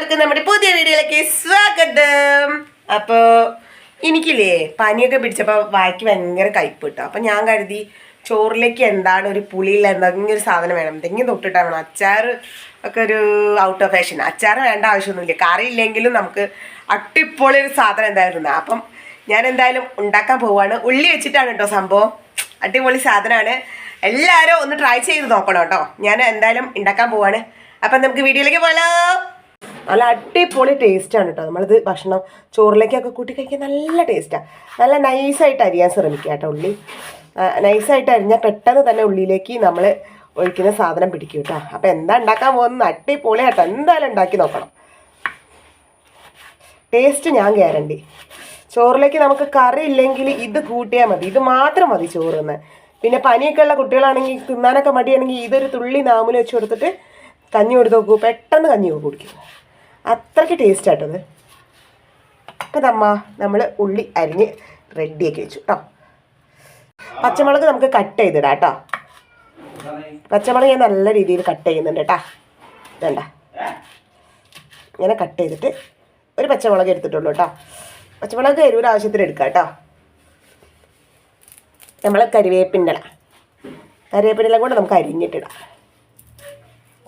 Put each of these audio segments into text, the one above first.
എല്ലാവർക്കും നമ്മുടെ പുതിയ വീഡിയോയിലേക്ക് സ്വാഗതം. അപ്പോൾ എനിക്കില്ലേ പനിയൊക്കെ പിടിച്ചപ്പോൾ വായിക്ക് ഭയങ്കര കയ്പ്പ് കിട്ടും. അപ്പം ഞാൻ കരുതി ചോറിലേക്ക് എന്താണ് ഒരു പുളിയുള്ള എന്തെങ്കിലും ഒരു സാധനം വേണം, എന്തെങ്കിലും തൊട്ടിട്ടാൽ വേണം. അച്ചാർ ഒക്കെ ഒരു ഔട്ട് ഓഫ് ഫാഷൻ. അച്ചാർ വേണ്ട ആവശ്യമൊന്നുമില്ല, കറി ഇല്ലെങ്കിലും നമുക്ക് അട്ടിപ്പൊളി ഒരു സാധനം എന്തായിരുന്നു. അപ്പം ഞാൻ എന്തായാലും ഉണ്ടാക്കാൻ പോവാണ്. ഉള്ളി വെച്ചിട്ടാണ് കേട്ടോ സംഭവം. അടിപൊളി സാധനമാണ്. എല്ലാവരും ഒന്ന് ട്രൈ ചെയ്ത് നോക്കണം കേട്ടോ. ഞാൻ എന്തായാലും ഉണ്ടാക്കാൻ പോവാണ്. അപ്പം നമുക്ക് വീഡിയോയിലേക്ക് പോകാലോ. നല്ല അടിപൊളി ടേസ്റ്റാണ് കേട്ടോ. നമ്മളിത് ഭക്ഷണം ചോറിലേക്കൊക്കെ കൂട്ടി കഴിക്കാൻ നല്ല ടേസ്റ്റാണ്. നല്ല നൈസായിട്ട് അരിയാൻ ശ്രമിക്കുക കേട്ടോ. ഉള്ളി നൈസായിട്ട് അരിഞ്ഞാൽ പെട്ടെന്ന് തന്നെ ഉള്ളിയിലേക്ക് നമ്മൾ ഒഴിക്കുന്ന സാധനം പിടിക്കും കേട്ടോ. അപ്പോൾ എന്താ ഉണ്ടാക്കാൻ പോകുന്നത് അടിപൊളി കേട്ടോ. എന്തായാലും ഉണ്ടാക്കി നോക്കണം. ടേസ്റ്റ് ഞാൻ ഗ്യാരണ്ടി. ചോറിലേക്ക് നമുക്ക് കറി ഇല്ലെങ്കിൽ ഇത് കൂട്ടിയാൽ മതി, ഇത് മാത്രം മതി ചോറിന്ന്. പിന്നെ പനിയൊക്കെ ഉള്ള കുട്ടികളാണെങ്കിൽ തിന്നാനൊക്കെ മടിയാണെങ്കിൽ ഇതൊരു തുള്ളി നാമിൽ വെച്ച് കൊടുത്തിട്ട് കഞ്ഞി കൊടുത്ത് നോക്കൂ, പെട്ടെന്ന് കഞ്ഞി കുടിക്കും. അത്രയ്ക്ക് ടേസ്റ്റ് ആയിട്ടത്. അപ്പം നമ്മൾ ഉള്ളി അരിഞ്ഞ് റെഡിയാക്കി വെച്ചു കേട്ടോ. പച്ചമുളക് നമുക്ക് കട്ട് ചെയ്തിടാം കേട്ടോ. പച്ചമുളക് ഞാൻ നല്ല രീതിയിൽ കട്ട് ചെയ്യുന്നുണ്ട് കേട്ടോ. വേണ്ട ഇങ്ങനെ കട്ട് ചെയ്തിട്ട് ഒരു പച്ചമുളക് എടുത്തിട്ടുള്ളൂ കേട്ടോ. പച്ചമുളക് എരിവിന് ആവശ്യത്തിന് എടുക്കാം കേട്ടോ. നമ്മൾ കരിവേപ്പിൻ്റെ ഇല കൊണ്ട് നമുക്ക് അരിഞ്ഞിട്ടിടാം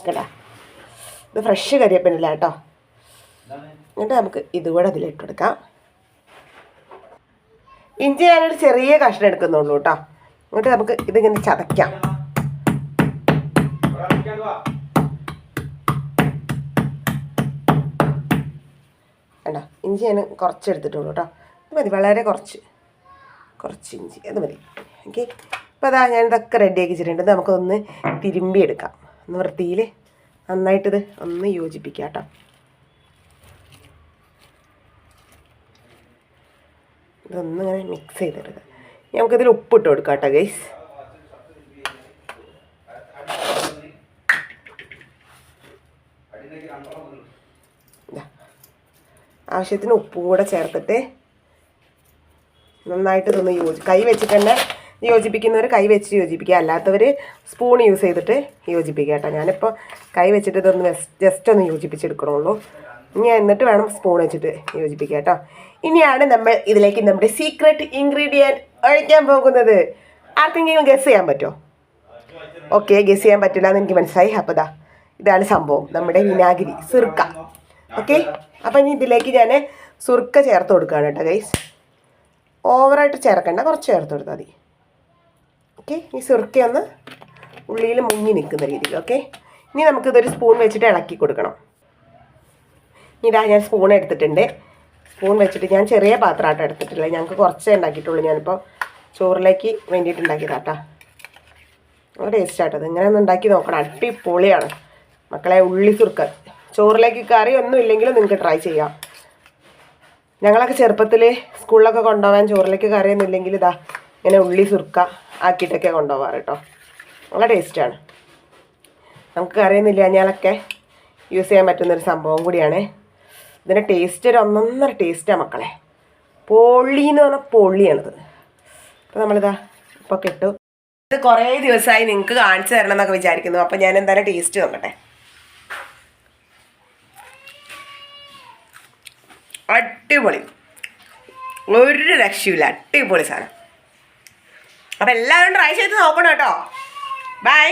കേട്ടോ. ഇത് ഫ്രഷ് കരിവേപ്പിൻ്റെ ഇല കേട്ടോ. എന്നിട്ട് നമുക്ക് ഇതുകൂടെ അതിലിട്ട് കൊടുക്കാം. ഇഞ്ചി ഞാനൊരു ചെറിയ കഷ്ണം എടുക്കുന്നുള്ളൂ കേട്ടോ. എന്നിട്ട് നമുക്ക് ഇതിങ്ങനെ ചതയ്ക്കാം. വേണ്ട ഇഞ്ചി ഞാൻ കുറച്ച് എടുത്തിട്ടുള്ളൂ കേട്ടോ. ഇത് മതി, വളരെ കുറച്ച് ഇഞ്ചി അത് മതി. ഓക്കെ. അപ്പോൾ അതാ ഞാൻ ഇതൊക്കെ റെഡിയാക്കി വെച്ചിട്ടുണ്ട്. നമുക്കൊന്ന് തിരുമ്പി എടുക്കാം. ഒന്ന് വൃത്തിയിൽ നന്നായിട്ടിത് ഒന്ന് യോജിപ്പിക്കാം കേട്ടോ. ഇതൊന്നും ഇങ്ങനെ മിക്സ് ചെയ്തെടുക്കുക. നമുക്കിതിൽ ഉപ്പിട്ട് കൊടുക്കാം കേട്ടോ ഗൈസ്. ആവശ്യത്തിന് ഉപ്പും കൂടെ ചേർത്തിട്ട് നന്നായിട്ട് ഇതൊന്ന് കൈ വെച്ചിട്ട് തന്നെ യോജിപ്പിക്കുന്നവർ കൈ വെച്ച് യോജിപ്പിക്കുക, അല്ലാത്തവർ സ്പൂൺ യൂസ് ചെയ്തിട്ട് യോജിപ്പിക്കുക കേട്ടോ. ഞാനിപ്പോൾ കൈ വെച്ചിട്ട് ഇതൊന്ന് ജസ്റ്റ് ഒന്ന് യോജിപ്പിച്ചെടുക്കണുള്ളൂ. ഇനി എന്നിട്ട് വേണം സ്പൂൺ വെച്ചിട്ട് യോജിപ്പിക്കുക കേട്ടോ. ഇനിയാണ് നമ്മൾ ഇതിലേക്ക് നമ്മുടെ സീക്രട്ട് ഇൻഗ്രീഡിയൻറ്റ് ഒഴിക്കാൻ പോകുന്നത്. ആർക്കെങ്കിലും ഗസ് ചെയ്യാൻ പറ്റുമോ? ഓക്കെ, ഗസ് ചെയ്യാൻ പറ്റില്ല എന്ന് എനിക്ക് മനസ്സിലായി. അപ്പോൾ ഇതാണ് സംഭവം, നമ്മുടെ വിനാഗിരി, സുർക്ക. ഓക്കെ, അപ്പോൾ ഇനി ഇതിലേക്ക് ഞാൻ സുർക്ക ചേർത്ത് കൊടുക്കുകയാണ് കേട്ടോ ഗൈസ്. ഓവറായിട്ട് ചേർക്കണ്ട, കുറച്ച് ചേർത്ത് കൊടുത്താൽ മതി. ഓക്കെ, ഈ സുർക്കയൊന്ന് ഉള്ളിയിൽ മുങ്ങി നിൽക്കുന്ന രീതിയിൽ. ഓക്കെ, ഇനി നമുക്കിതൊരു സ്പൂൺ വെച്ചിട്ട് ഇളക്കി കൊടുക്കണം. ഇതാ ഞാൻ സ്പൂൺ എടുത്തിട്ടുണ്ട്. സ്പൂൺ വെച്ചിട്ട് ഞാൻ ചെറിയ പാത്രമായിട്ട് എടുത്തിട്ടില്ല, ഞങ്ങൾക്ക് കുറച്ചേ ഉണ്ടാക്കിയിട്ടുള്ളൂ. ഞാനിപ്പോൾ ചോറിലേക്ക് വേണ്ടിയിട്ട് ഉണ്ടാക്കിയതാട്ടോ. നല്ല ടേസ്റ്റ് ആയിട്ടത്. ഇങ്ങനെ ഒന്ന് ഉണ്ടാക്കി നോക്കണം, അടിപൊളിയാണ് മക്കളെ. ഉള്ളി സുർക്ക ചോറിലേക്ക് കറി ഒന്നും ഇല്ലെങ്കിലും നിങ്ങൾക്ക് ട്രൈ ചെയ്യാം. ഞങ്ങളൊക്കെ ചെറുപ്പത്തിൽ സ്കൂളിലൊക്കെ കൊണ്ടുപോകാൻ ചോറിലേക്ക് കറിയൊന്നും ഇല്ലെങ്കിൽ ഇതാ ഇങ്ങനെ ഉള്ളി സുർക്ക ആക്കിയിട്ടൊക്കെ കൊണ്ടുപോകാറ് കേട്ടോ. നല്ല ടേസ്റ്റാണ്. നമുക്ക് കറിയൊന്നും ഇല്ലാഞ്ഞാലൊക്കെ യൂസ് ചെയ്യാൻ പറ്റുന്നൊരു സംഭവം കൂടിയാണ്. ഇതിൻ്റെ ടേസ്റ്റ് ഒരു ഒന്നൊന്നര ടേസ്റ്റാണ് മക്കളെ. പൊള്ളിന്ന് പറഞ്ഞാൽ പൊള്ളിയാണിത്. അപ്പോൾ നമ്മളിതാ ഇപ്പോൾ കിട്ടും. ഇത് കുറേ ദിവസമായി നിങ്ങൾക്ക് കാണിച്ചു തരണം എന്നൊക്കെ വിചാരിക്കുന്നു. അപ്പോൾ ഞാൻ എന്തായാലും ടേസ്റ്റ് നോക്കട്ടെ. അടിപൊളി, ഒരു രക്ഷയില്ല, അടിപൊളി സാധനം. അപ്പം എല്ലാവരും ട്രൈ ചെയ്ത് നോക്കണം കേട്ടോ. ബൈ.